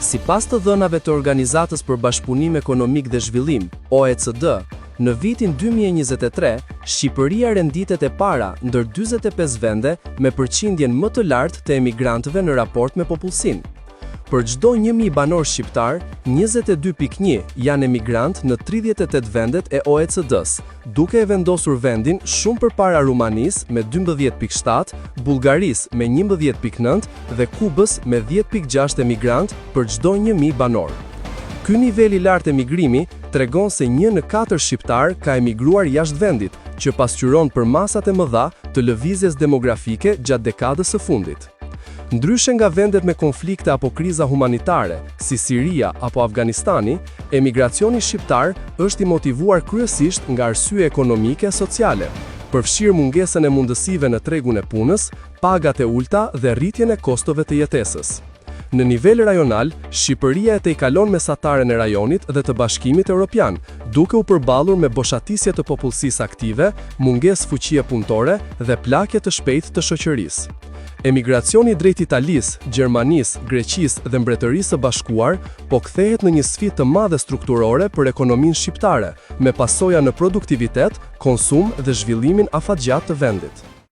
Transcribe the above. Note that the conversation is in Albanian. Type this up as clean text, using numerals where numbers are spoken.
Sipas të dhënave të Organizatës për Bashkëpunim Ekonomik dhe Zhvillim, OECD, në vitin 2023, Shqipëria renditet e para ndër 45 vende me përqindjen më të lartë të emigrantëve në raport me popullsinë. Për çdo 1000 banor shqiptar, 22.1 janë emigrant në 38 vendet e OECD-s, duke e vendosur vendin shumë përpara Rumanisë me 12.7, Bullgarisë me 11.9 dhe Kubës me 10.6 emigrant për çdo 1000 banor. Ky nivel i lartë emigrimi tregon se 1 në 4 shqiptar ka emigruar jashtë vendit, që pasqyron për masat e mëdha të lëvizjes demografike gjatë dekadës së fundit. Ndryshe nga vendet me konflikte apo kriza humanitare, si Siria apo Afganistani, emigracioni shqiptar është i motivuar kryesisht nga arsye ekonomike e sociale, përfshirë mungesën e mundësive në tregun e punës, pagat e ulta dhe rritjen e kostove të jetesës. Në nivel rajonal, Shqipëria e tejkalon mesataren e rajonit dhe të Bashkimit Evropian, duke u përballur me boshatisje të popullsisë aktive, mungesë fuqie punëtore dhe plakje të shpejtë të shoqërisë. Emigracioni drejt Italisë, Gjermanisë, Greqisë dhe Mbretërisë së Bashkuar po kthehet në një sfidë të madhe strukturore për ekonominë shqiptare, me pasoja në produktivitet, konsum dhe zhvillimin afatgjat të vendit.